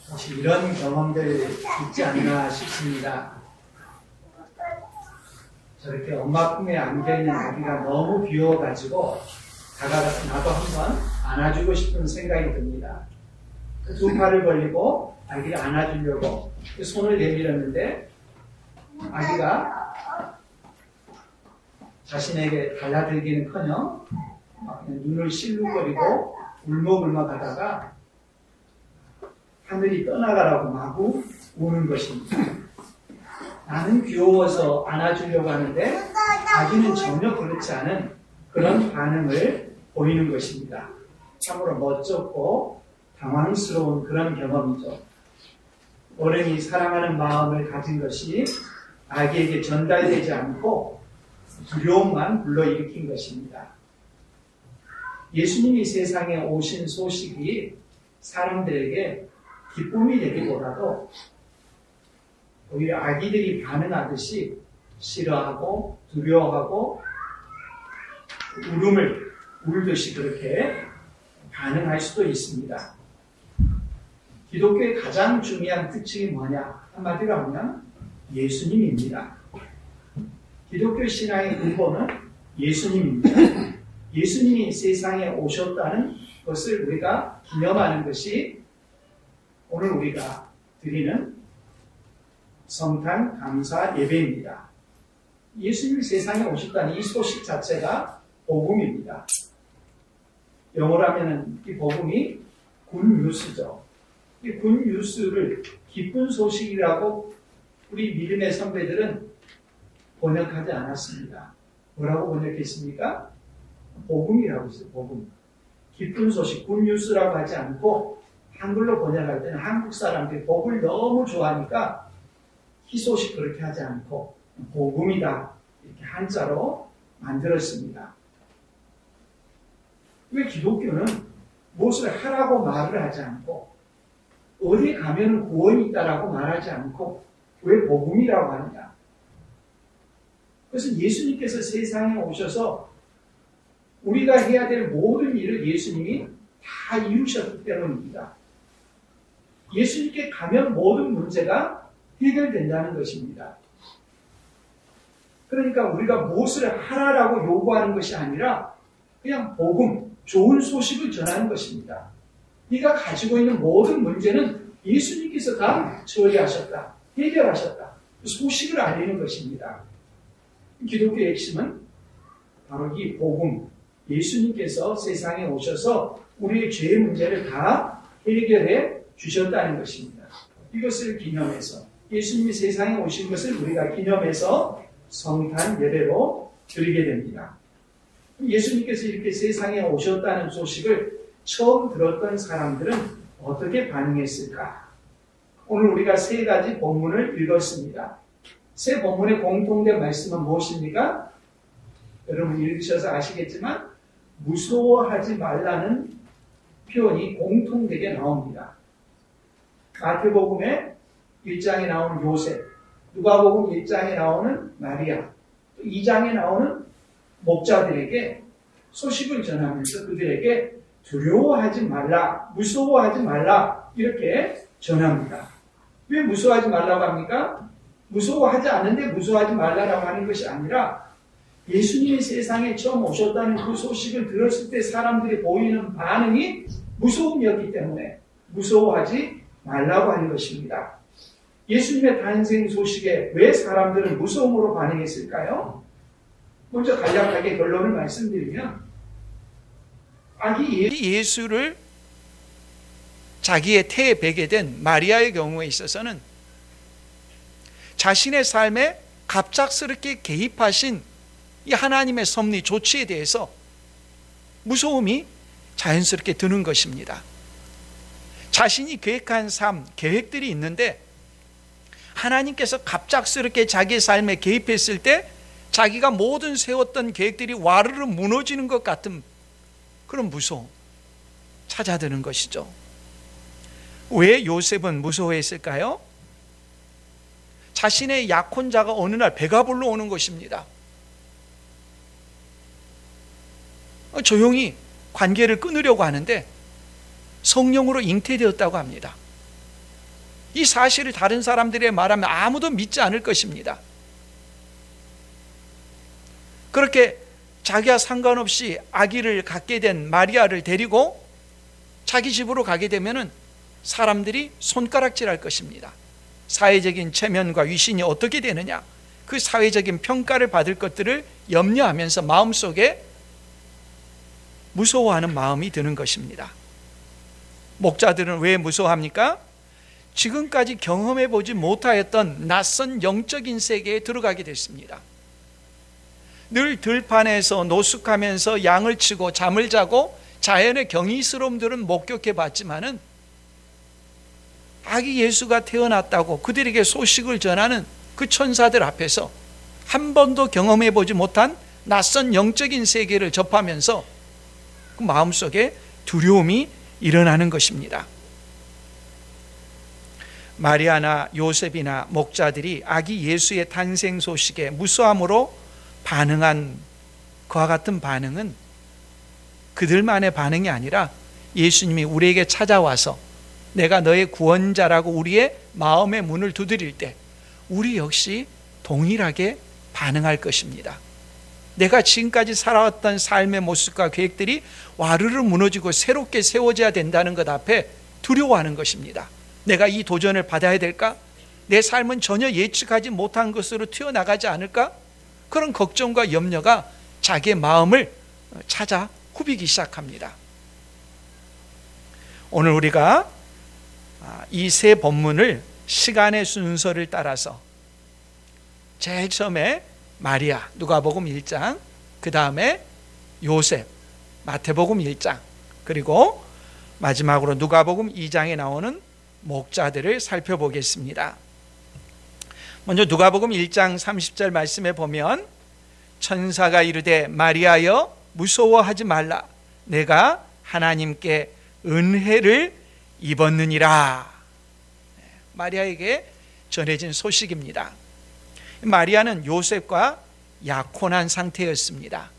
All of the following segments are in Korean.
혹시 이런 경험들 있지 않나 싶습니다. 저렇게 엄마 품에 안겨있는 아기가 너무 귀여워가지고 다가가서 나도 한번 안아주고 싶은 생각이 듭니다. 두 팔을 벌리고 아기를 안아주려고 손을 내밀었는데 아기가 자신에게 달라들기는커녕 눈을 실룩거리고 울먹울먹 하다가 하늘이 떠나가라고 마구 우는 것입니다. 나는 귀여워서 안아주려고 하는데 아기는 전혀 그렇지 않은 그런 반응을 보이는 것입니다. 참으로 멋졌고 당황스러운 그런 경험이죠. 어른이 사랑하는 마음을 가진 것이 아기에게 전달되지 않고 두려움만 불러일으킨 것입니다. 예수님이 세상에 오신 소식이 사람들에게 기쁨이 되기보다도 오히려 아기들이 반응하듯이 싫어하고 두려워하고 울음을 울듯이 그렇게 반응할 수도 있습니다. 기독교의 가장 중요한 특징이 뭐냐? 한마디로 하면 예수님입니다. 기독교 신앙의 근본은 예수님입니다. 예수님이 세상에 오셨다는 것을 우리가 기념하는 것이 오늘 우리가 드리는 성탄 감사 예배입니다. 예수님이 세상에 오셨다는 이 소식 자체가 복음입니다. 영어로 하면은 이 복음이 굿뉴스죠. 이 굿뉴스를 기쁜 소식이라고 우리 믿음의 선배들은 번역하지 않았습니다. 뭐라고 번역했습니까? 복음이라고 했어요. 복음. 기쁜 소식, 굿뉴스라고 하지 않고 한글로 번역할 때는 한국 사람들이 복을 너무 좋아하니까 희소식 그렇게 하지 않고 복음이다 이렇게 한자로 만들었습니다. 왜 기독교는 무엇을 하라고 말을 하지 않고 어디 가면 구원이 있다라고 말하지 않고 왜 복음이라고 하느냐? 그것은 예수님께서 세상에 오셔서 우리가 해야 될 모든 일을 예수님이 다 이루셨기 때문입니다. 예수님께 가면 모든 문제가 해결된다는 것입니다. 그러니까 우리가 무엇을 하라라고 요구하는 것이 아니라 그냥 복음, 좋은 소식을 전하는 것입니다. 네가 가지고 있는 모든 문제는 예수님께서 다 처리하셨다, 해결하셨다. 소식을 알리는 것입니다. 기독교의 핵심은 바로 이 복음, 예수님께서 세상에 오셔서 우리의 죄의 문제를 다 해결해 주셨다는 것입니다. 이것을 기념해서 예수님이 세상에 오신 것을 우리가 기념해서 성탄 예배로 드리게 됩니다. 예수님께서 이렇게 세상에 오셨다는 소식을 처음 들었던 사람들은 어떻게 반응했을까? 오늘 우리가 세 가지 본문을 읽었습니다. 세 본문의 공통된 말씀은 무엇입니까? 여러분 읽으셔서 아시겠지만 무서워하지 말라는 표현이 공통되게 나옵니다. 마태복음의 1장에 나오는 요셉, 누가복음 1장에 나오는 마리아, 2장에 나오는 목자들에게 소식을 전하면서 그들에게 두려워하지 말라, 무서워하지 말라 이렇게 전합니다. 왜 무서워하지 말라고 합니까? 무서워하지 않는데 무서워하지 말라라고 하는 것이 아니라 예수님이 세상에 처음 오셨다는 그 소식을 들었을 때 사람들이 보이는 반응이 무서움이었기 때문에 무서워하지 말라고 하는 것입니다. 예수님의 탄생 소식에 왜 사람들은 무서움으로 반응했을까요? 먼저 간략하게 결론을 말씀드리면 아기 예수를 자기의 태에 베게 된 마리아의 경우에 있어서는 자신의 삶에 갑작스럽게 개입하신 이 하나님의 섭리 조치에 대해서 무서움이 자연스럽게 드는 것입니다. 자신이 계획한 삶, 계획들이 있는데 하나님께서 갑작스럽게 자기의 삶에 개입했을 때 자기가 모든 세웠던 계획들이 와르르 무너지는 것 같은 그런 무서움 찾아드는 것이죠. 왜 요셉은 무서워했을까요? 자신의 약혼자가 어느 날 배가 불러오는 것입니다. 조용히 관계를 끊으려고 하는데 성령으로 잉태되었다고 합니다. 이 사실을 다른 사람들에게 말하면 아무도 믿지 않을 것입니다. 그렇게 자기와 상관없이 아기를 갖게 된 마리아를 데리고 자기 집으로 가게 되면은 사람들이 손가락질할 것입니다. 사회적인 체면과 위신이 어떻게 되느냐, 그 사회적인 평가를 받을 것들을 염려하면서 마음속에 무서워하는 마음이 드는 것입니다. 목자들은 왜 무서워합니까? 지금까지 경험해 보지 못하였던 낯선 영적인 세계에 들어가게 됐습니다. 늘 들판에서 노숙하면서 양을 치고 잠을 자고 자연의 경이스러움들은 목격해 봤지만은 아기 예수가 태어났다고 그들에게 소식을 전하는 그 천사들 앞에서 한 번도 경험해 보지 못한 낯선 영적인 세계를 접하면서 그 마음속에 두려움이 일어나는 것입니다. 마리아나 요셉이나 목자들이 아기 예수의 탄생 소식에 무수함으로 반응한 그와 같은 반응은 그들만의 반응이 아니라 예수님이 우리에게 찾아와서 내가 너의 구원자라고 우리의 마음의 문을 두드릴 때 우리 역시 동일하게 반응할 것입니다. 내가 지금까지 살아왔던 삶의 모습과 계획들이 와르르 무너지고 새롭게 세워져야 된다는 것 앞에 두려워하는 것입니다. 내가 이 도전을 받아야 될까? 내 삶은 전혀 예측하지 못한 것으로 튀어나가지 않을까? 그런 걱정과 염려가 자기의 마음을 찾아 후비기 시작합니다. 오늘 우리가 이 세 본문을 시간의 순서를 따라서 제일 처음에 마리아, 누가복음 1장, 그 다음에 요셉, 마태복음 1장, 그리고 마지막으로 누가복음 2장에 나오는 목자들을 살펴보겠습니다. 먼저 누가복음 1장 30절 말씀에 보면 천사가 이르되 마리아여 무서워하지 말라, 내가 하나님께 은혜를 입었느니라. 마리아에게 전해진 소식입니다. 마리아는 요셉과 약혼한 상태였습니다.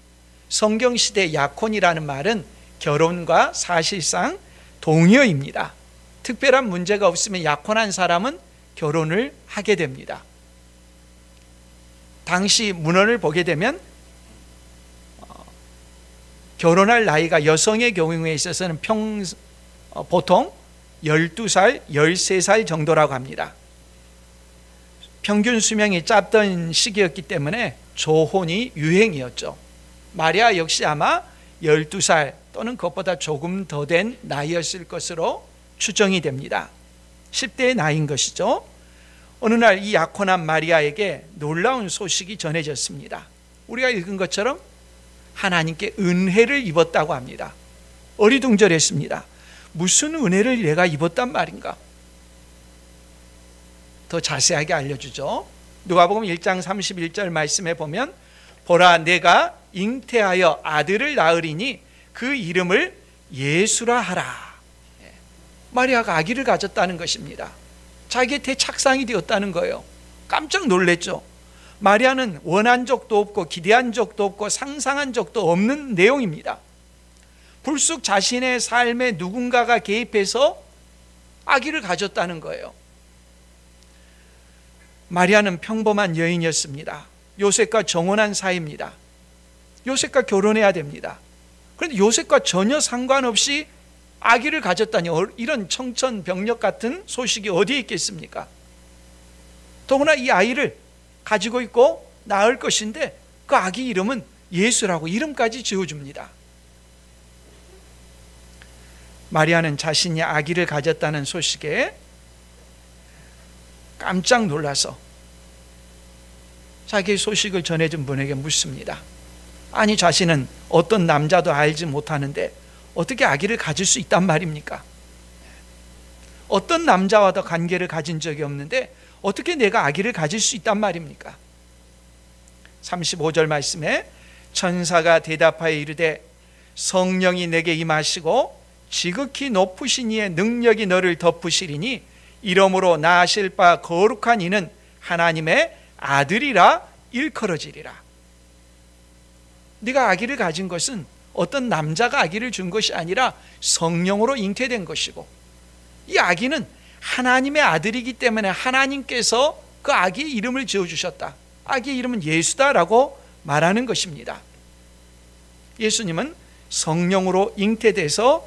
성경시대 약혼이라는 말은 결혼과 사실상 동의어입니다. 특별한 문제가 없으면 약혼한 사람은 결혼을 하게 됩니다. 당시 문헌을 보게 되면 결혼할 나이가 여성의 경우에 있어서는 보통 12살, 13살 정도라고 합니다. 평균 수명이 짧던 시기였기 때문에 조혼이 유행이었죠. 마리아 역시 아마 12살 또는 그것보다 조금 더 된 나이였을 것으로 추정이 됩니다. 10대의 나이인 것이죠. 어느 날 이 약혼한 마리아에게 놀라운 소식이 전해졌습니다. 우리가 읽은 것처럼 하나님께 은혜를 입었다고 합니다. 어리둥절했습니다. 무슨 은혜를 내가 입었단 말인가? 더 자세하게 알려주죠. 누가복음 1장 31절 말씀에 보면 보라 내가 잉태하여 아들을 낳으리니 그 이름을 예수라 하라. 마리아가 아기를 가졌다는 것입니다. 자기의 대착상이 되었다는 거예요. 깜짝 놀랐죠. 마리아는 원한 적도 없고 기대한 적도 없고 상상한 적도 없는 내용입니다. 불쑥 자신의 삶에 누군가가 개입해서 아기를 가졌다는 거예요. 마리아는 평범한 여인이었습니다. 요셉과 정혼한 사이입니다. 요셉과 결혼해야 됩니다. 그런데 요셉과 전혀 상관없이 아기를 가졌다니 이런 청천벽력 같은 소식이 어디에 있겠습니까? 더구나 이 아이를 가지고 있고 낳을 것인데 그 아기 이름은 예수라고 이름까지 지어줍니다. 마리아는 자신이 아기를 가졌다는 소식에 깜짝 놀라서 자기의 소식을 전해준 분에게 묻습니다. 아니 자신은 어떤 남자도 알지 못하는데 어떻게 아기를 가질 수 있단 말입니까? 어떤 남자와도 관계를 가진 적이 없는데 어떻게 내가 아기를 가질 수 있단 말입니까? 35절 말씀에 천사가 대답하여 이르되 성령이 내게 임하시고 지극히 높으신 이의 능력이 너를 덮으시리니 이러므로 낳으실 바 거룩한 이는 하나님의 아들이라 일컬어지리라. 네가 아기를 가진 것은 어떤 남자가 아기를 준 것이 아니라 성령으로 잉태된 것이고 이 아기는 하나님의 아들이기 때문에 하나님께서 그 아기의 이름을 지어주셨다. 아기의 이름은 예수다라고 말하는 것입니다. 예수님은 성령으로 잉태돼서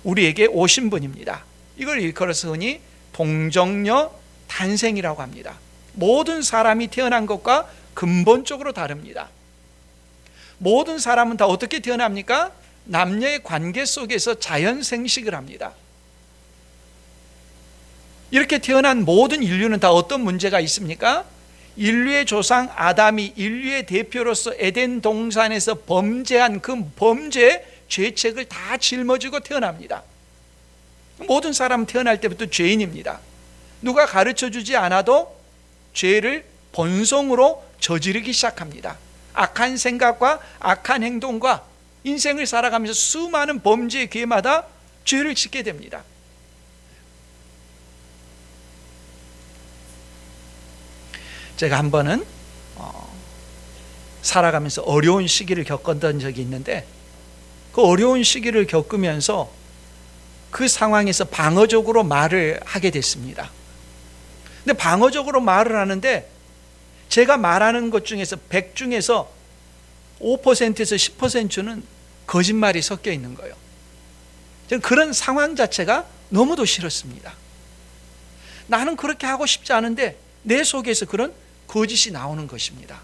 우리에게 오신 분입니다. 이걸 일컬어서 흔히 동정녀 탄생이라고 합니다. 모든 사람이 태어난 것과 근본적으로 다릅니다. 모든 사람은 다 어떻게 태어납니까? 남녀의 관계 속에서 자연 생식을 합니다. 이렇게 태어난 모든 인류는 다 어떤 문제가 있습니까? 인류의 조상 아담이 인류의 대표로서 에덴 동산에서 범죄한 그 범죄의 죄책을 다 짊어지고 태어납니다. 모든 사람은 태어날 때부터 죄인입니다. 누가 가르쳐주지 않아도 죄를 본성으로 저지르기 시작합니다. 악한 생각과 악한 행동과 인생을 살아가면서 수많은 범죄의 기회마다 죄를 짓게 됩니다. 제가 한 번은 살아가면서 어려운 시기를 겪었던 적이 있는데, 그 어려운 시기를 겪으면서 그 상황에서 방어적으로 말을 하게 됐습니다. 근데 방어적으로 말을 하는데 제가 말하는 것 중에서 100 중에서 5%에서 10%는 거짓말이 섞여 있는 거예요. 저는 그런 상황 자체가 너무도 싫었습니다. 나는 그렇게 하고 싶지 않은데 내 속에서 그런 거짓이 나오는 것입니다.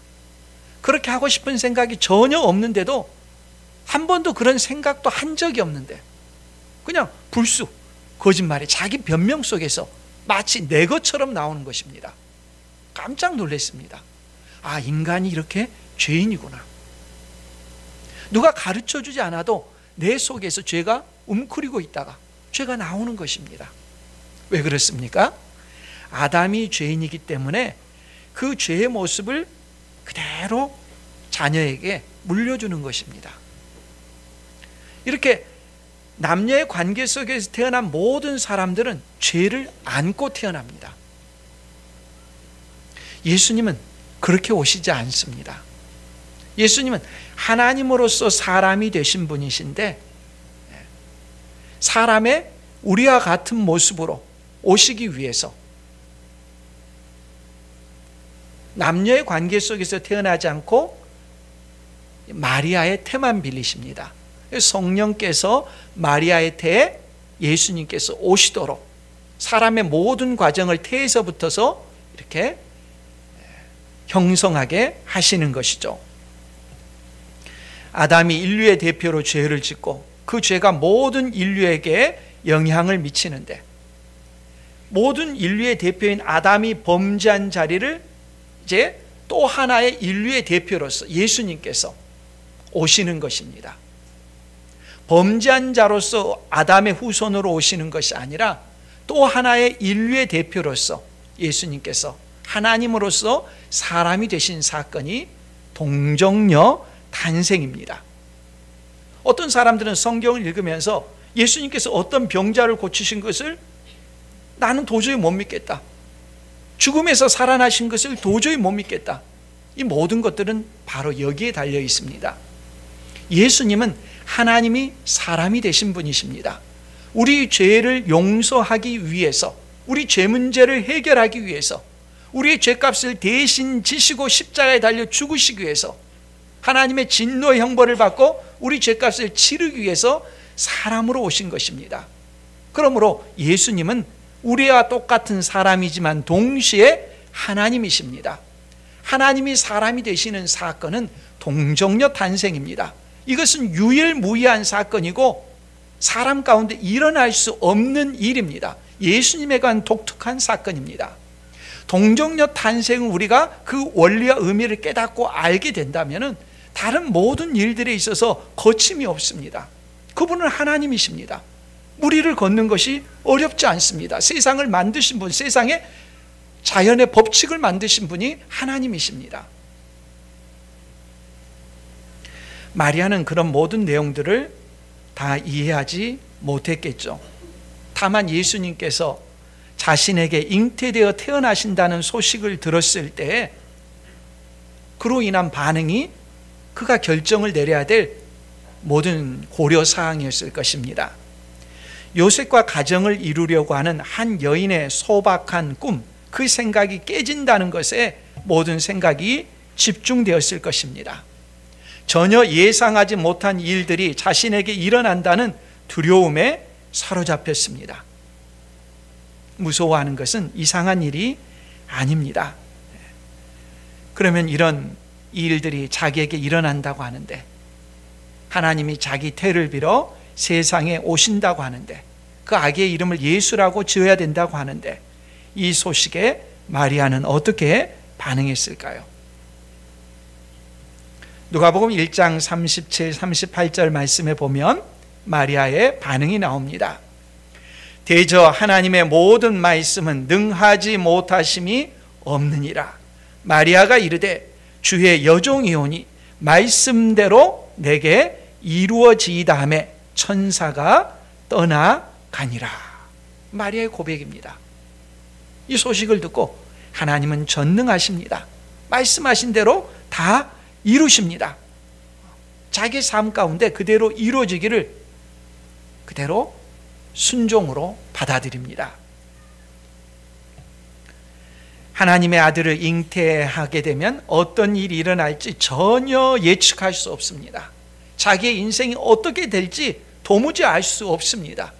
그렇게 하고 싶은 생각이 전혀 없는데도, 한 번도 그런 생각도 한 적이 없는데 그냥 불쑥 거짓말이 자기 변명 속에서 마치 내 것처럼 나오는 것입니다. 깜짝 놀랐습니다. 아, 인간이 이렇게 죄인이구나. 누가 가르쳐주지 않아도 내 속에서 죄가 움크리고 있다가 죄가 나오는 것입니다. 왜 그렇습니까? 아담이 죄인이기 때문에 그 죄의 모습을 그대로 자녀에게 물려주는 것입니다. 이렇게 남녀의 관계 속에서 태어난 모든 사람들은 죄를 안고 태어납니다. 예수님은 그렇게 오시지 않습니다. 예수님은 하나님으로서 사람이 되신 분이신데, 사람의 우리와 같은 모습으로 오시기 위해서 남녀의 관계 속에서 태어나지 않고 마리아의 태만 빌리십니다. 성령께서 마리아의 태에 예수님께서 오시도록 사람의 모든 과정을 태에서부터서 이렇게 형성하게 하시는 것이죠. 아담이 인류의 대표로 죄를 짓고 그 죄가 모든 인류에게 영향을 미치는데, 모든 인류의 대표인 아담이 범죄한 자리를 이제 또 하나의 인류의 대표로서 예수님께서 오시는 것입니다. 범죄한 자로서 아담의 후손으로 오시는 것이 아니라 또 하나의 인류의 대표로서 예수님께서 하나님으로서 사람이 되신 사건이 동정녀 탄생입니다. 어떤 사람들은 성경을 읽으면서 예수님께서 어떤 병자를 고치신 것을 나는 도저히 못 믿겠다, 죽음에서 살아나신 것을 도저히 못 믿겠다, 이 모든 것들은 바로 여기에 달려 있습니다. 예수님은 하나님이 사람이 되신 분이십니다. 우리 죄를 용서하기 위해서, 우리 죄 문제를 해결하기 위해서, 우리의 죄값을 대신 지시고 십자가에 달려 죽으시기 위해서, 하나님의 진노의 형벌을 받고 우리 죄값을 치르기 위해서 사람으로 오신 것입니다. 그러므로 예수님은 우리와 똑같은 사람이지만 동시에 하나님이십니다. 하나님이 사람이 되시는 사건은 동정녀 탄생입니다. 이것은 유일무이한 사건이고 사람 가운데 일어날 수 없는 일입니다. 예수님에 관한 독특한 사건입니다. 동정녀 탄생은 우리가 그 원리와 의미를 깨닫고 알게 된다면 다른 모든 일들에 있어서 거침이 없습니다. 그분은 하나님이십니다. 무리를 걷는 것이 어렵지 않습니다. 세상을 만드신 분, 세상의 자연의 법칙을 만드신 분이 하나님이십니다. 마리아는 그런 모든 내용들을 다 이해하지 못했겠죠. 다만 예수님께서 자신에게 잉태되어 태어나신다는 소식을 들었을 때 그로 인한 반응이 그가 결정을 내려야 될 모든 고려사항이었을 것입니다. 요셉과 가정을 이루려고 하는 한 여인의 소박한 꿈, 그 생각이 깨진다는 것에 모든 생각이 집중되었을 것입니다. 전혀 예상하지 못한 일들이 자신에게 일어난다는 두려움에 사로잡혔습니다. 무서워하는 것은 이상한 일이 아닙니다. 그러면 이런 일들이 자기에게 일어난다고 하는데, 하나님이 자기 태를 빌어 세상에 오신다고 하는데, 그 아기의 이름을 예수라고 지어야 된다고 하는데, 이 소식에 마리아는 어떻게 반응했을까요? 누가복음 1장 37, 38절 말씀에 보면 마리아의 반응이 나옵니다. 대저 하나님의 모든 말씀은 능하지 못하심이 없느니라. 마리아가 이르되 주의 여종이오니 말씀대로 내게 이루어지이다 하매 천사가 떠나가니라. 마리아의 고백입니다. 이 소식을 듣고 하나님은 전능하십니다. 말씀하신 대로 다 이루십니다. 자기 삶 가운데 그대로 이루어지기를 그대로 순종으로 받아들입니다. 하나님의 아들을 잉태하게 되면 어떤 일이 일어날지 전혀 예측할 수 없습니다. 자기의 인생이 어떻게 될지 도무지 알 수 없습니다.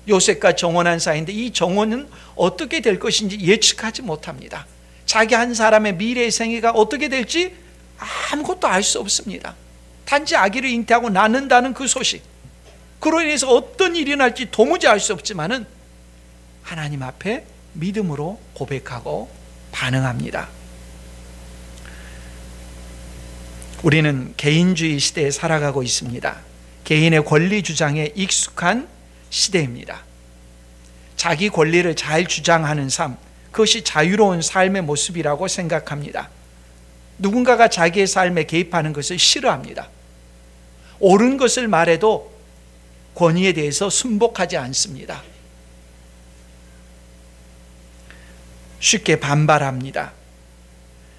요셉과 정혼한 사이인데 이 정혼은 어떻게 될 것인지 예측하지 못합니다. 자기 한 사람의 미래의 생애가 어떻게 될지 아무것도 알 수 없습니다. 단지 아기를 잉태하고 낳는다는 그 소식, 그로 인해서 어떤 일이 일어날지 도무지 알 수 없지만은 하나님 앞에 믿음으로 고백하고 반응합니다. 우리는 개인주의 시대에 살아가고 있습니다. 개인의 권리 주장에 익숙한 시대입니다. 자기 권리를 잘 주장하는 삶, 그것이 자유로운 삶의 모습이라고 생각합니다. 누군가가 자기의 삶에 개입하는 것을 싫어합니다. 옳은 것을 말해도 권위에 대해서 순복하지 않습니다. 쉽게 반발합니다.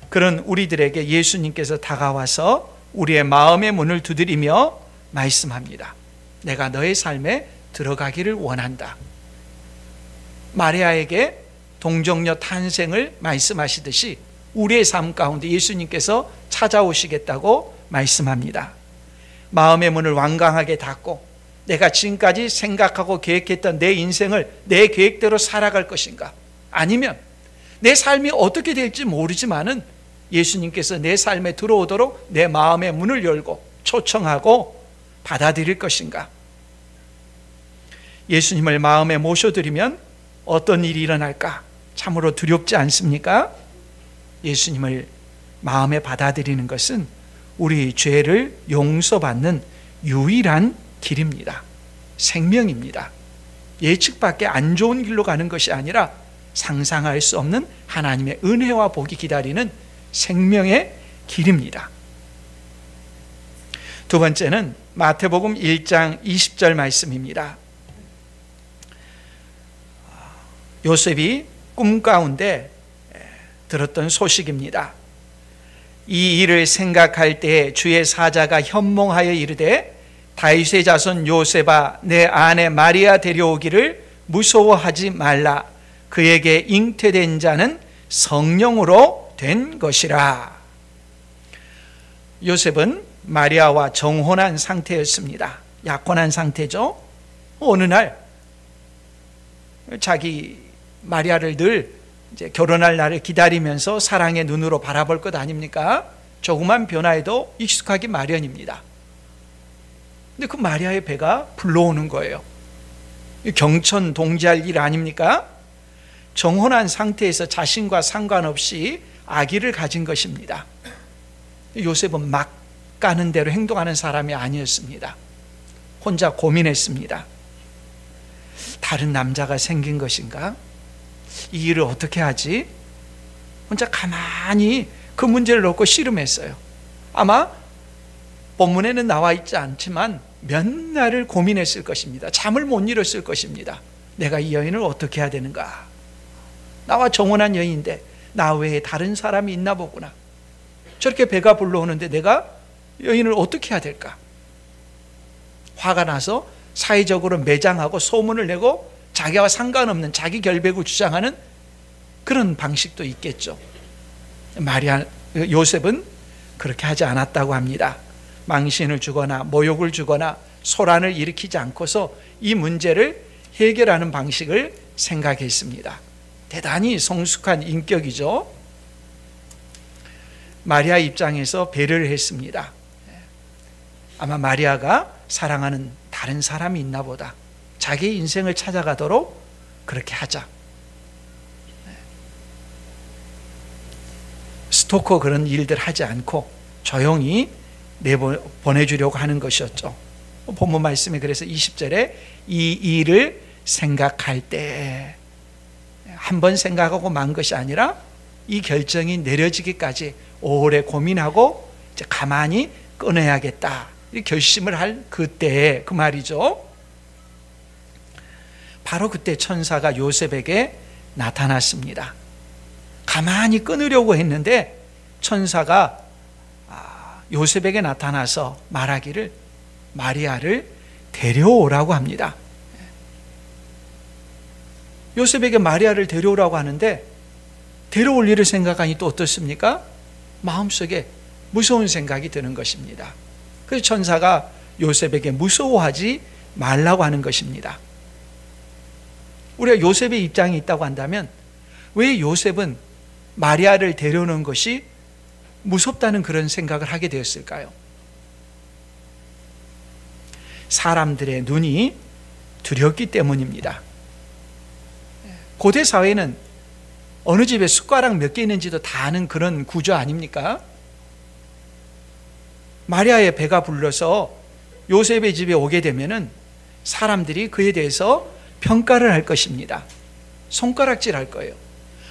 그런 우리들에게 예수님께서 다가와서 우리의 마음의 문을 두드리며 말씀합니다. 내가 너의 삶에 들어가기를 원한다. 마리아에게 동정녀 탄생을 말씀하시듯이 우리의 삶 가운데 예수님께서 찾아오시겠다고 말씀합니다. 마음의 문을 완강하게 닫고 내가 지금까지 생각하고 계획했던 내 인생을 내 계획대로 살아갈 것인가? 아니면 내 삶이 어떻게 될지 모르지만은 예수님께서 내 삶에 들어오도록 내 마음의 문을 열고 초청하고 받아들일 것인가? 예수님을 마음에 모셔드리면 어떤 일이 일어날까? 참으로 두렵지 않습니까? 예수님을 마음에 받아들이는 것은 우리 죄를 용서받는 유일한 길입니다. 생명입니다. 예측밖에 안 좋은 길로 가는 것이 아니라 상상할 수 없는 하나님의 은혜와 복이 기다리는 생명의 길입니다. 두 번째는 마태복음 1장 20절 말씀입니다. 요셉이 꿈 가운데 들었던 소식입니다. 이 일을 생각할 때에 주의 사자가 현몽하여 이르되 다윗의 자손 요셉아 내 아내 마리아 데려오기를 무서워하지 말라. 그에게 잉태된 자는 성령으로 된 것이라. 요셉은 마리아와 정혼한 상태였습니다. 약혼한 상태죠. 어느 날 자기 마리아를 늘 이제 결혼할 날을 기다리면서 사랑의 눈으로 바라볼 것 아닙니까? 조그만 변화에도 익숙하기 마련입니다. 근데 그 마리아의 배가 불러오는 거예요. 경천 동지할 일 아닙니까? 정혼한 상태에서 자신과 상관없이 아기를 가진 것입니다. 요셉은 막 가는 대로 행동하는 사람이 아니었습니다. 혼자 고민했습니다. 다른 남자가 생긴 것인가? 이 일을 어떻게 하지? 혼자 가만히 그 문제를 놓고 씨름했어요. 아마 본문에는 나와 있지 않지만 몇 날을 고민했을 것입니다. 잠을 못 이뤘을 것입니다. 내가 이 여인을 어떻게 해야 되는가? 나와 정혼한 여인인데 나 외에 다른 사람이 있나 보구나. 저렇게 배가 불러오는데 내가 여인을 어떻게 해야 될까? 화가 나서 사회적으로 매장하고 소문을 내고 자기와 상관없는 자기 결백을 주장하는 그런 방식도 있겠죠. 요셉은 그렇게 하지 않았다고 합니다. 망신을 주거나 모욕을 주거나 소란을 일으키지 않고서 이 문제를 해결하는 방식을 생각했습니다. 대단히 성숙한 인격이죠. 마리아 입장에서 배려를 했습니다. 아마 마리아가 사랑하는 다른 사람이 있나 보다. 자기의 인생을 찾아가도록 그렇게 하자. 스토커 그런 일들 하지 않고 조용히 보내주려고 하는 것이었죠. 본문 말씀이 그래서 20절에 이 일을 생각할 때 한 번 생각하고 만 것이 아니라 이 결정이 내려지기까지 오래 고민하고 이제 가만히 끊어야겠다 이 결심을 할 그때에 그 말이죠. 바로 그때 천사가 요셉에게 나타났습니다. 가만히 끊으려고 했는데 천사가 요셉에게 나타나서 말하기를 마리아를 데려오라고 합니다. 요셉에게 마리아를 데려오라고 하는데 데려올 일을 생각하니 또 어떻습니까? 마음속에 무서운 생각이 드는 것입니다. 그래서 천사가 요셉에게 무서워하지 말라고 하는 것입니다. 우리가 요셉의 입장이 있다고 한다면 왜 요셉은 마리아를 데려오는 것이 무섭다는 그런 생각을 하게 되었을까요? 사람들의 눈이 두렵기 때문입니다. 고대 사회는 어느 집에 숟가락 몇 개 있는지도 다 아는 그런 구조 아닙니까? 마리아의 배가 불러서 요셉의 집에 오게 되면은 사람들이 그에 대해서 평가를 할 것입니다. 손가락질 할 거예요.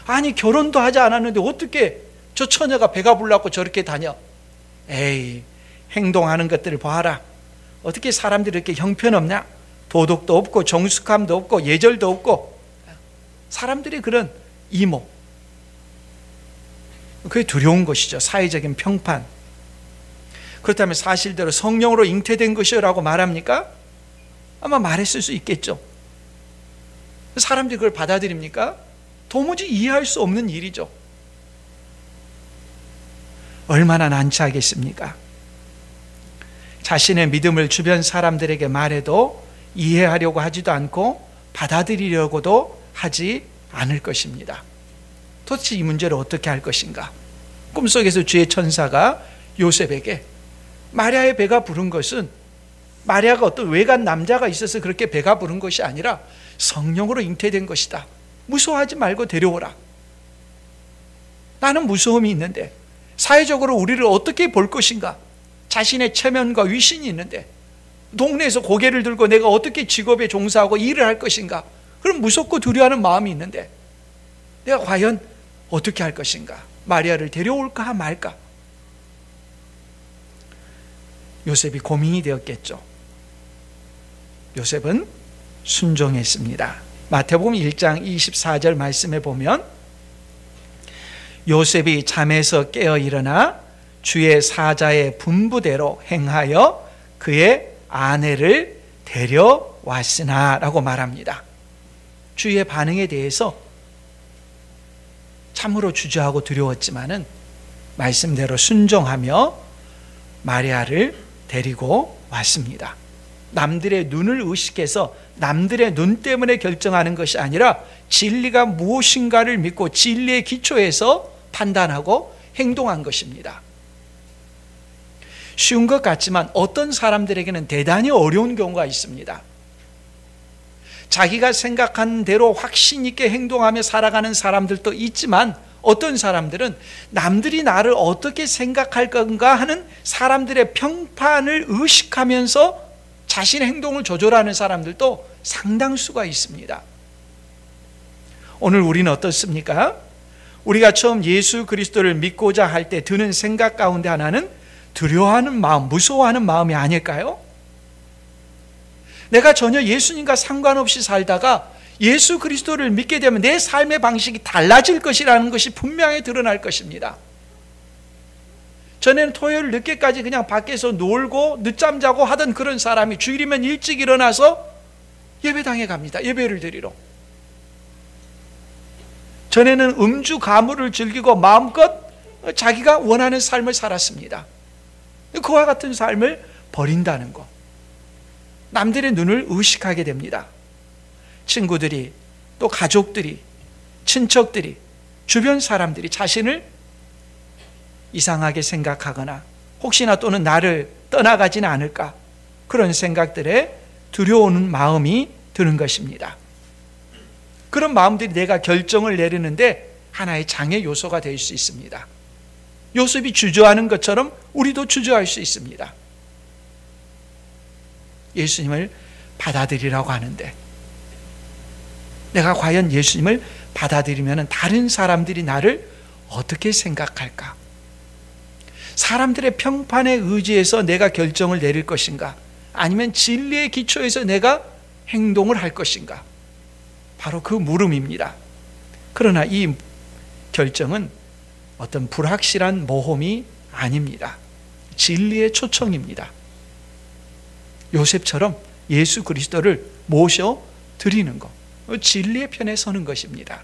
아니 결혼도 하지 않았는데 어떻게 저 처녀가 배가 불렀고 저렇게 다녀? 에이, 행동하는 것들을 봐라. 어떻게 사람들이 이렇게 형편없냐? 도덕도 없고 정숙함도 없고 예절도 없고. 사람들이 그런 이모. 그게 두려운 것이죠. 사회적인 평판. 그렇다면 사실대로 성령으로 잉태된 것이라고 말합니까? 아마 말했을 수 있겠죠. 사람들이 그걸 받아들입니까? 도무지 이해할 수 없는 일이죠. 얼마나 난처하겠습니까? 자신의 믿음을 주변 사람들에게 말해도 이해하려고 하지도 않고 받아들이려고도 하지 않을 것입니다. 도대체 이 문제를 어떻게 할 것인가? 꿈속에서 주의 천사가 요셉에게 마리아의 배가 부른 것은 마리아가 어떤 외간 남자가 있어서 그렇게 배가 부른 것이 아니라 성령으로 잉태된 것이다. 무서워하지 말고 데려오라. 나는 무서움이 있는데 사회적으로 우리를 어떻게 볼 것인가? 자신의 체면과 위신이 있는데 동네에서 고개를 들고 내가 어떻게 직업에 종사하고 일을 할 것인가? 그럼 무섭고 두려워하는 마음이 있는데 내가 과연 어떻게 할 것인가? 마리아를 데려올까 말까? 요셉이 고민이 되었겠죠. 요셉은 순종했습니다. 마태복음 1장 24절 말씀에 보면 요셉이 잠에서 깨어 일어나 주의 사자의 분부대로 행하여 그의 아내를 데려왔으나 라고 말합니다. 주의 반응에 대해서 참으로 주저하고 두려웠지만은 말씀대로 순종하며 마리아를 데리고 왔습니다. 남들의 눈을 의식해서 남들의 눈 때문에 결정하는 것이 아니라 진리가 무엇인가를 믿고 진리의 기초에서 판단하고 행동한 것입니다. 쉬운 것 같지만 어떤 사람들에게는 대단히 어려운 경우가 있습니다. 자기가 생각한 대로 확신 있게 행동하며 살아가는 사람들도 있지만 어떤 사람들은 남들이 나를 어떻게 생각할 건가 하는 사람들의 평판을 의식하면서 자신의 행동을 조절하는 사람들도 상당수가 있습니다. 오늘 우리는 어떻습니까? 우리가 처음 예수 그리스도를 믿고자 할 때 드는 생각 가운데 하나는 두려워하는 마음, 무서워하는 마음이 아닐까요? 내가 전혀 예수님과 상관없이 살다가 예수 그리스도를 믿게 되면 내 삶의 방식이 달라질 것이라는 것이 분명히 드러날 것입니다. 전에는 토요일 늦게까지 그냥 밖에서 놀고 늦잠 자고 하던 그런 사람이 주일이면 일찍 일어나서 예배당에 갑니다. 예배를 드리러. 전에는 음주 가무를 즐기고 마음껏 자기가 원하는 삶을 살았습니다. 그와 같은 삶을 버린다는 것. 남들의 눈을 의식하게 됩니다. 친구들이, 또 가족들이, 친척들이, 주변 사람들이 자신을 이상하게 생각하거나 혹시나 또는 나를 떠나가지는 않을까, 그런 생각들에 두려워하는 마음이 드는 것입니다. 그런 마음들이 내가 결정을 내리는데 하나의 장애 요소가 될 수 있습니다. 요셉이 주저하는 것처럼 우리도 주저할 수 있습니다. 예수님을 받아들이라고 하는데 내가 과연 예수님을 받아들이면 다른 사람들이 나를 어떻게 생각할까? 사람들의 평판에 의지해서 내가 결정을 내릴 것인가? 아니면 진리의 기초에서 내가 행동을 할 것인가? 바로 그 물음입니다. 그러나 이 결정은 어떤 불확실한 모험이 아닙니다. 진리의 초청입니다. 요셉처럼 예수 그리스도를 모셔 드리는 것, 진리의 편에 서는 것입니다.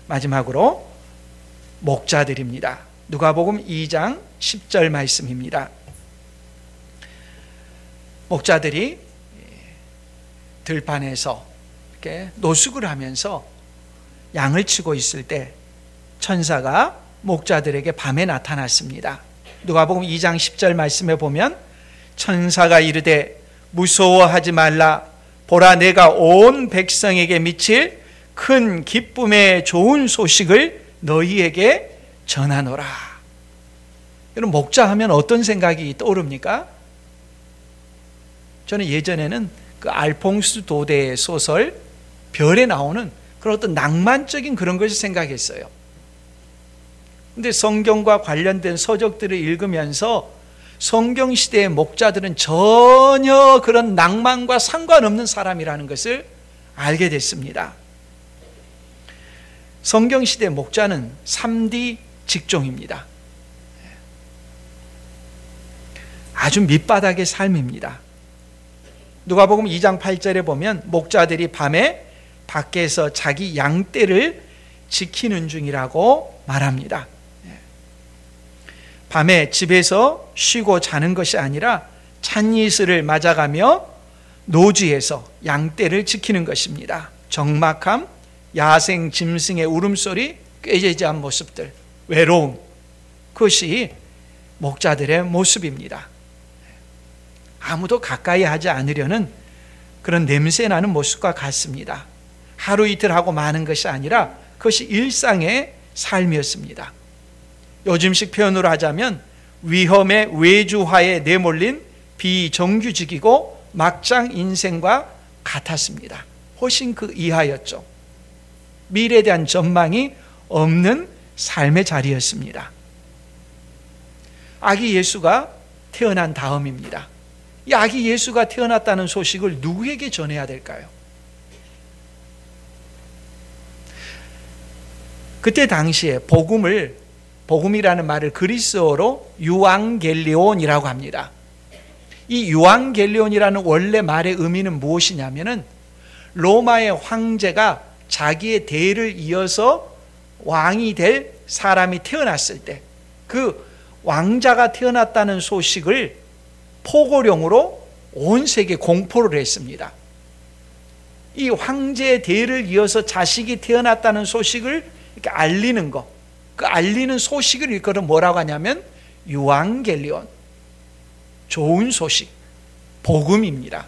마지막으로 목자들입니다. 누가복음 2장 10절 말씀입니다. 목자들이 들판에서 이렇게 노숙을 하면서 양을 치고 있을 때 천사가 목자들에게 밤에 나타났습니다. 누가복음 2장 10절 말씀에 보면 천사가 이르되 무서워하지 말라. 보라, 내가 온 백성에게 미칠 큰 기쁨의 좋은 소식을 너희에게 전하노라. 여러분, 목자하면 어떤 생각이 떠오릅니까? 저는 예전에는 그 알퐁스 도데의 소설 별에 나오는 그런 어떤 낭만적인 그런 것을 생각했어요. 근데 성경과 관련된 서적들을 읽으면서 성경 시대의 목자들은 전혀 그런 낭만과 상관없는 사람이라는 것을 알게 됐습니다. 성경 시대 목자는 3D 직종입니다. 아주 밑바닥의 삶입니다. 누가복음 2장 8절에 보면 목자들이 밤에 밖에서 자기 양떼를 지키는 중이라고 말합니다. 밤에 집에서 쉬고 자는 것이 아니라 찬이슬을 맞아가며 노지에서 양떼를 지키는 것입니다. 적막함, 야생 짐승의 울음소리, 꾀죄죄한 모습들, 외로움, 그것이 목자들의 모습입니다. 아무도 가까이 하지 않으려는 그런 냄새나는 모습과 같습니다. 하루 이틀 하고 마는 것이 아니라 그것이 일상의 삶이었습니다. 요즘식 표현으로 하자면 위험의 외주화에 내몰린 비정규직이고 막장 인생과 같았습니다. 훨씬 그 이하였죠. 미래에 대한 전망이 없는 삶의 자리였습니다. 아기 예수가 태어난 다음입니다. 이 아기 예수가 태어났다는 소식을 누구에게 전해야 될까요? 그때 당시에 복음이라는 말을 그리스어로 유앙겔리온이라고 합니다. 이 유앙겔리온이라는 원래 말의 의미는 무엇이냐면은 로마의 황제가 자기의 대를 이어서 왕이 될 사람이 태어났을 때 그 왕자가 태어났다는 소식을 포고령으로 온 세계에 공포를 했습니다. 이 황제의 대를 이어서 자식이 태어났다는 소식을 이렇게 알리는 것, 그 알리는 소식을 일컬어 뭐라고 하냐면 유앙겔리온, 좋은 소식, 복음입니다.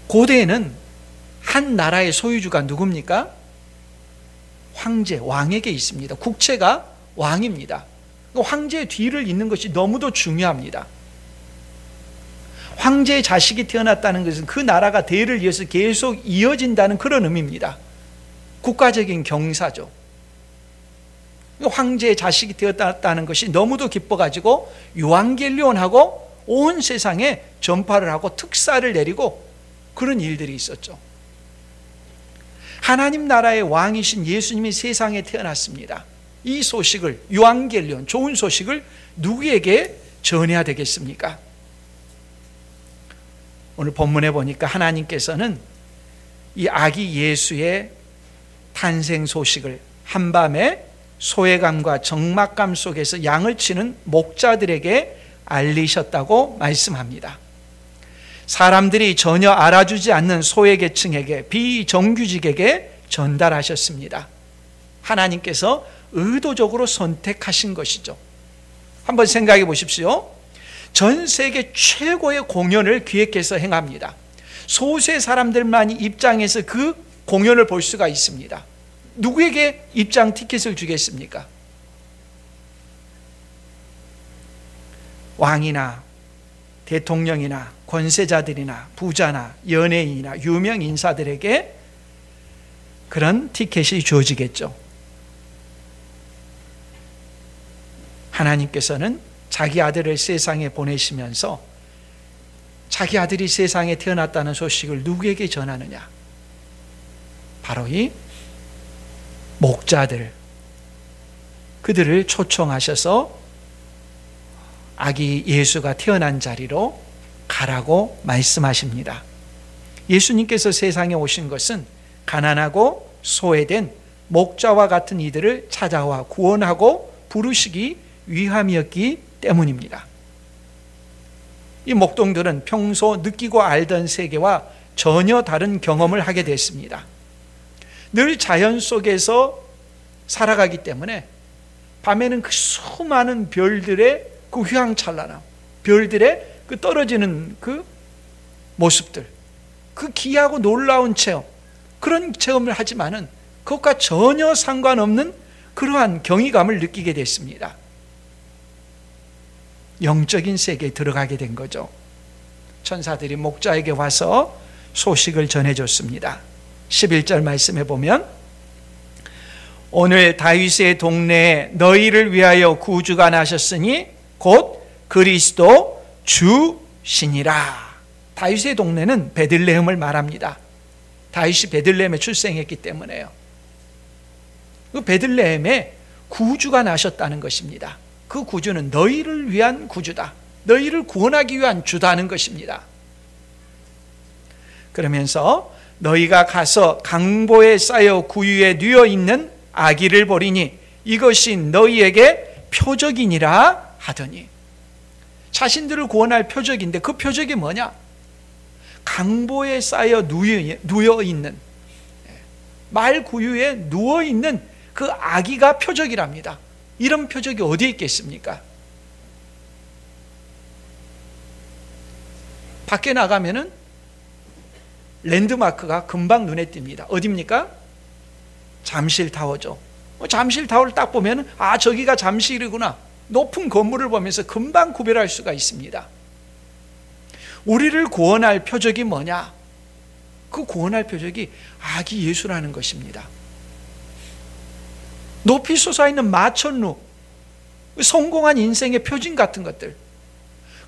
고대에는 한 나라의 소유주가 누굽니까? 황제, 왕에게 있습니다. 국채가 왕입니다. 황제의 뒤를 잇는 것이 너무도 중요합니다. 황제의 자식이 태어났다는 것은 그 나라가 대를 이어서 계속 이어진다는 그런 의미입니다. 국가적인 경사죠. 황제의 자식이 되었다는 것이 너무도 기뻐가지고 유앙겔리온하고 온 세상에 전파를 하고 특사를 내리고 그런 일들이 있었죠. 하나님 나라의 왕이신 예수님이 세상에 태어났습니다. 이 소식을, 유앙겔리온, 좋은 소식을 누구에게 전해야 되겠습니까? 오늘 본문에 보니까 하나님께서는 이 아기 예수의 탄생 소식을 한밤에 소외감과 적막감 속에서 양을 치는 목자들에게 알리셨다고 말씀합니다. 사람들이 전혀 알아주지 않는 소외계층에게, 비정규직에게 전달하셨습니다. 하나님께서 의도적으로 선택하신 것이죠. 한번 생각해 보십시오. 전 세계 최고의 공연을 기획해서 행합니다. 소수의 사람들만이 입장해서 그 공연을 볼 수가 있습니다. 누구에게 입장 티켓을 주겠습니까? 왕이나 대통령이나 권세자들이나 부자나 연예인이나 유명 인사들에게 그런 티켓이 주어지겠죠. 하나님께서는 자기 아들을 세상에 보내시면서 자기 아들이 세상에 태어났다는 소식을 누구에게 전하느냐? 바로 이 목자들, 그들을 초청하셔서 아기 예수가 태어난 자리로 가라고 말씀하십니다. 예수님께서 세상에 오신 것은 가난하고 소외된 목자와 같은 이들을 찾아와 구원하고 부르시기 위함이었기 때문입니다. 이 목동들은 평소 느끼고 알던 세계와 전혀 다른 경험을 하게 됐습니다. 늘 자연 속에서 살아가기 때문에 밤에는 그 수많은 별들의 그 휘황찬란함, 별들의 그 떨어지는 그 모습들, 그 기이하고 놀라운 체험, 그런 체험을 하지만은 그것과 전혀 상관없는 그러한 경이감을 느끼게 됐습니다. 영적인 세계에 들어가게 된 거죠. 천사들이 목자에게 와서 소식을 전해줬습니다. 11절 말씀해 보면, 오늘 다윗의 동네에 너희를 위하여 구주가 나셨으니 곧 그리스도 주시니라. 다윗의 동네는 베들레헴을 말합니다. 다윗이 베들레헴에 출생했기 때문에요. 그 베들레헴에 구주가 나셨다는 것입니다. 그 구주는 너희를 위한 구주다, 너희를 구원하기 위한 주다는 것입니다. 그러면서 너희가 가서 강보에 쌓여 구유에 누워 있는 아기를 보리니 이것이 너희에게 표적이니라 하더니, 자신들을 구원할 표적인데 그 표적이 뭐냐? 강보에 쌓여 누워 있는, 말 구유에 누워 있는 그 아기가 표적이랍니다. 이런 표적이 어디에 있겠습니까? 밖에 나가면은 랜드마크가 금방 눈에 띕니다. 어디입니까? 잠실타워죠. 잠실타워를 딱 보면 아, 저기가 잠실이구나. 높은 건물을 보면서 금방 구별할 수가 있습니다. 우리를 구원할 표적이 뭐냐? 그 구원할 표적이 아기 예수라는 것입니다. 높이 솟아있는 마천루, 성공한 인생의 표징 같은 것들,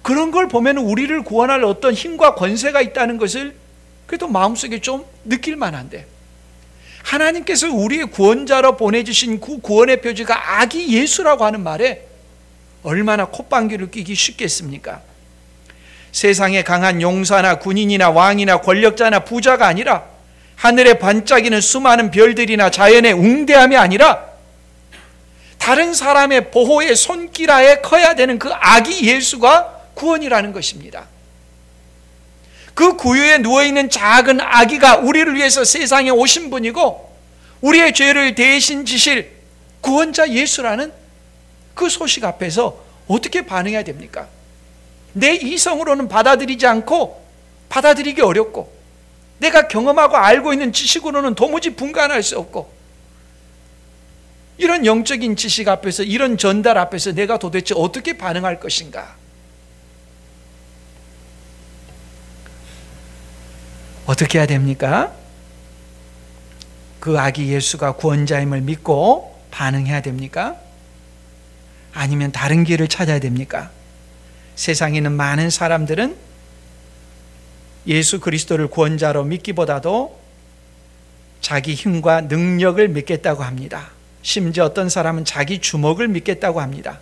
그런 걸 보면 우리를 구원할 어떤 힘과 권세가 있다는 것을 그래도 마음속에 좀 느낄 만한데, 하나님께서 우리의 구원자로 보내주신 그 구원의 표지가 아기 예수라고 하는 말에 얼마나 콧방귀를 뀌기 쉽겠습니까? 세상에 강한 용사나 군인이나 왕이나 권력자나 부자가 아니라, 하늘에 반짝이는 수많은 별들이나 자연의 웅대함이 아니라 다른 사람의 보호의 손길하에 커야 되는 그 아기 예수가 구원이라는 것입니다. 그 구유에 누워있는 작은 아기가 우리를 위해서 세상에 오신 분이고, 우리의 죄를 대신 지실 구원자 예수라는 그 소식 앞에서 어떻게 반응해야 됩니까? 내 이성으로는 받아들이지 않고, 받아들이기 어렵고, 내가 경험하고 알고 있는 지식으로는 도무지 분간할 수 없고, 이런 영적인 지식 앞에서, 이런 전달 앞에서 내가 도대체 어떻게 반응할 것인가? 어떻게 해야 됩니까? 그 아기 예수가 구원자임을 믿고 반응해야 됩니까? 아니면 다른 길을 찾아야 됩니까? 세상에 있는 많은 사람들은 예수 그리스도를 구원자로 믿기보다도 자기 힘과 능력을 믿겠다고 합니다. 심지어 어떤 사람은 자기 주먹을 믿겠다고 합니다.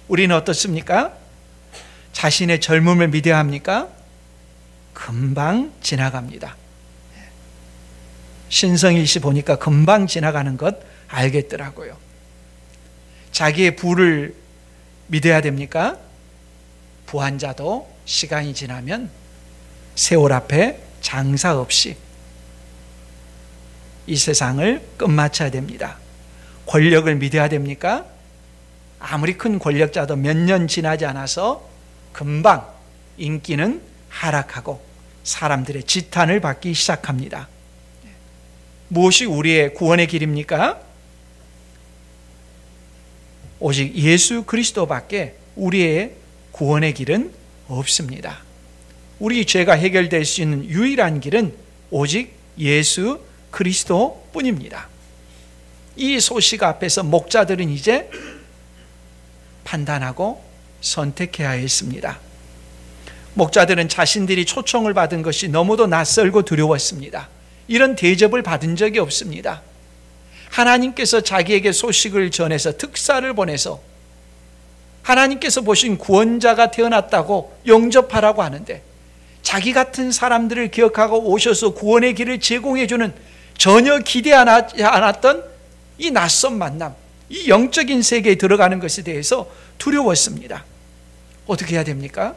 우리는 어떻습니까? 자신의 젊음을 믿어야 합니까? 금방 지나갑니다. 신성일시 보니까 금방 지나가는 것 알겠더라고요. 자기의 부를 믿어야 됩니까? 부한 자도 시간이 지나면 세월 앞에 장사 없이 이 세상을 끝마쳐야 됩니다. 권력을 믿어야 됩니까? 아무리 큰 권력자도 몇 년 지나지 않아서 금방 인기는 하락하고 사람들의 지탄을 받기 시작합니다. 무엇이 우리의 구원의 길입니까? 오직 예수 그리스도밖에 우리의 구원의 길은 없습니다. 우리 죄가 해결될 수 있는 유일한 길은 오직 예수 그리스도뿐입니다. 이 소식 앞에서 목자들은 이제 판단하고 선택해야 했습니다. 목자들은 자신들이 초청을 받은 것이 너무도 낯설고 두려웠습니다. 이런 대접을 받은 적이 없습니다. 하나님께서 자기에게 소식을 전해서 특사를 보내서 하나님께서 보신 구원자가 태어났다고 영접하라고 하는데 자기 같은 사람들을 기억하고 오셔서 구원의 길을 제공해주는 전혀 기대하지 않았던 이 낯선 만남, 이 영적인 세계에 들어가는 것에 대해서 두려웠습니다. 어떻게 해야 됩니까?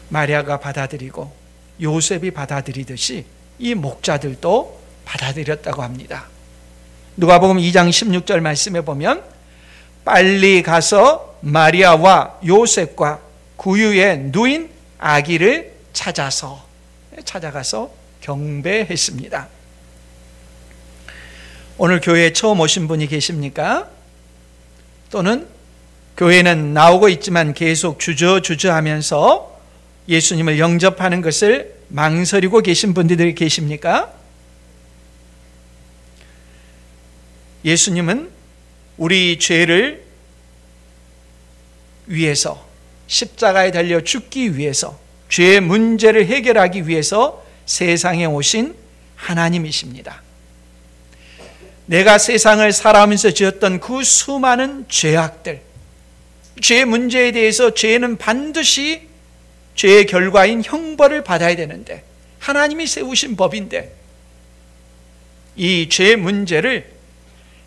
마리아가 받아들이고 요셉이 받아들이듯이 이 목자들도 받아들였다고 합니다. 누가복음 2장 16절 말씀에 보면 빨리 가서 마리아와 요셉과 구유에 누인 아기를 찾아가서 경배했습니다. 오늘 교회에 처음 오신 분이 계십니까? 또는 교회는 나오고 있지만 계속 주저하면서 예수님을 영접하는 것을 망설이고 계신 분들이 계십니까? 예수님은 우리 죄를 위해서 십자가에 달려 죽기 위해서 죄의 문제를 해결하기 위해서 세상에 오신 하나님이십니다. 내가 세상을 살아오면서 지었던 그 수많은 죄악들, 죄의 문제에 대해서 죄는 반드시 죄의 결과인 형벌을 받아야 되는데 하나님이 세우신 법인데 이 죄의 문제를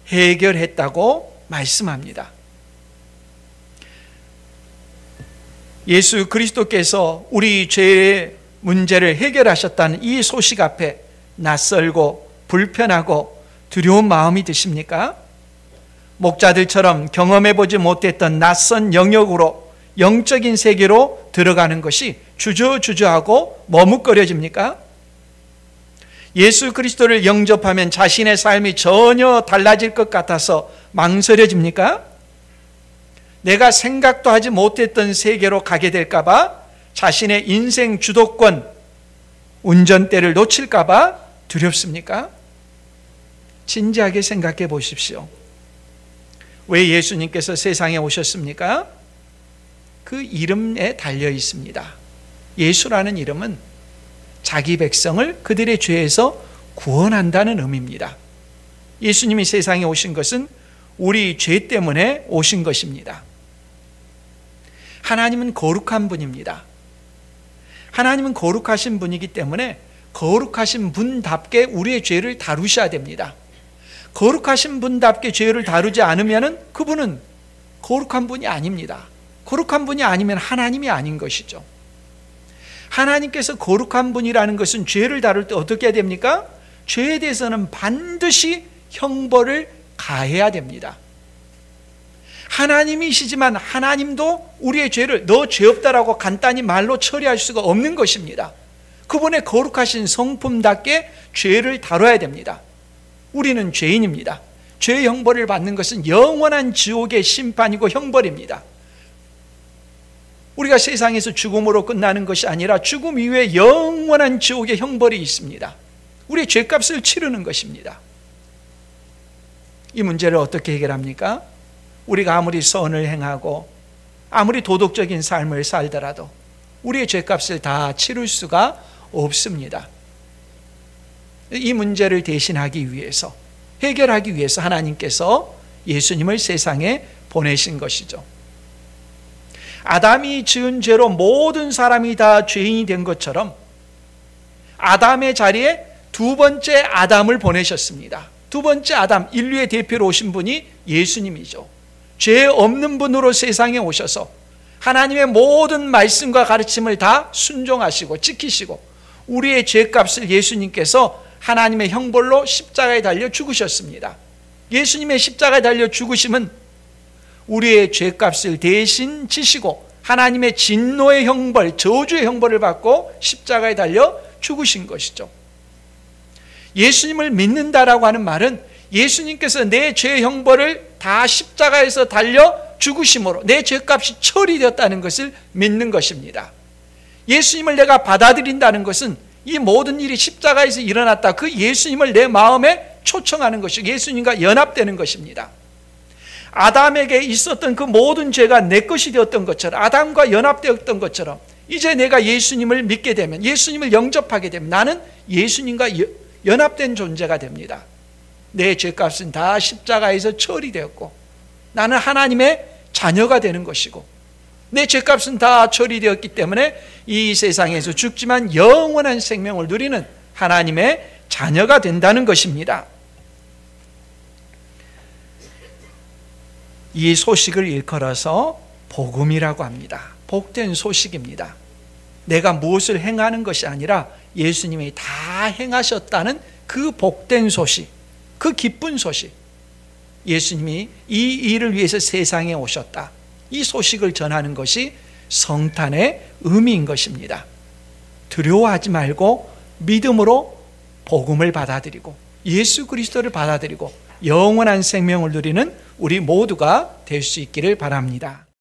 해결했다고 말씀합니다. 예수 그리스도께서 우리 죄의 문제를 해결하셨다는 이 소식 앞에 낯설고 불편하고 두려운 마음이 드십니까? 목자들처럼 경험해보지 못했던 낯선 영역으로 영적인 세계로 들어가는 것이 주저하고 머뭇거려집니까? 예수 그리스도를 영접하면 자신의 삶이 전혀 달라질 것 같아서 망설여집니까? 내가 생각도 하지 못했던 세계로 가게 될까 봐 자신의 인생 주도권, 운전대를 놓칠까 봐 두렵습니까? 진지하게 생각해 보십시오. 왜 예수님께서 세상에 오셨습니까? 그 이름에 달려 있습니다. 예수라는 이름은 자기 백성을 그들의 죄에서 구원한다는 의미입니다. 예수님이 세상에 오신 것은 우리 죄 때문에 오신 것입니다. 하나님은 거룩한 분입니다. 하나님은 거룩하신 분이기 때문에 거룩하신 분답게 우리의 죄를 다루셔야 됩니다. 거룩하신 분답게 죄를 다루지 않으면 그분은 거룩한 분이 아닙니다. 거룩한 분이 아니면 하나님이 아닌 것이죠. 하나님께서 거룩한 분이라는 것은 죄를 다룰 때 어떻게 해야 됩니까? 죄에 대해서는 반드시 형벌을 가해야 됩니다. 하나님이시지만 하나님도 우리의 죄를 너 죄 없다라고 간단히 말로 처리할 수가 없는 것입니다. 그분의 거룩하신 성품답게 죄를 다뤄야 됩니다. 우리는 죄인입니다. 죄의 형벌을 받는 것은 영원한 지옥의 심판이고 형벌입니다. 우리가 세상에서 죽음으로 끝나는 것이 아니라 죽음 이후에 영원한 지옥의 형벌이 있습니다. 우리의 죄값을 치르는 것입니다. 이 문제를 어떻게 해결합니까? 우리가 아무리 선을 행하고 아무리 도덕적인 삶을 살더라도 우리의 죄값을 다 치를 수가 없습니다. 이 문제를 대신하기 위해서, 해결하기 위해서 하나님께서 예수님을 세상에 보내신 것이죠. 아담이 지은 죄로 모든 사람이 다 죄인이 된 것처럼 아담의 자리에 두 번째 아담을 보내셨습니다. 두 번째 아담, 인류의 대표로 오신 분이 예수님이죠. 죄 없는 분으로 세상에 오셔서 하나님의 모든 말씀과 가르침을 다 순종하시고 지키시고 우리의 죄값을 예수님께서 하나님의 형벌로 십자가에 달려 죽으셨습니다. 예수님의 십자가에 달려 죽으심은 우리의 죄값을 대신 지시고 하나님의 진노의 형벌, 저주의 형벌을 받고 십자가에 달려 죽으신 것이죠. 예수님을 믿는다라고 하는 말은 예수님께서 내 죄의 형벌을 다 십자가에서 달려 죽으심으로 내 죄값이 처리되었다는 것을 믿는 것입니다. 예수님을 내가 받아들인다는 것은 이 모든 일이 십자가에서 일어났다, 그 예수님을 내 마음에 초청하는 것이고 예수님과 연합되는 것입니다. 아담에게 있었던 그 모든 죄가 내 것이 되었던 것처럼, 아담과 연합되었던 것처럼 이제 내가 예수님을 믿게 되면, 예수님을 영접하게 되면 나는 예수님과 연합된 존재가 됩니다. 내 죄값은 다 십자가에서 처리되었고 나는 하나님의 자녀가 되는 것이고 내 죄값은 다 처리되었기 때문에 이 세상에서 죽지만 영원한 생명을 누리는 하나님의 자녀가 된다는 것입니다. 이 소식을 일컬어서 복음이라고 합니다. 복된 소식입니다. 내가 무엇을 행하는 것이 아니라 예수님이 다 행하셨다는 그 복된 소식, 그 기쁜 소식, 예수님이 이 일을 위해서 세상에 오셨다, 이 소식을 전하는 것이 성탄의 의미인 것입니다. 두려워하지 말고 믿음으로 복음을 받아들이고 예수 그리스도를 받아들이고 영원한 생명을 누리는 우리 모두가 될 수 있기를 바랍니다.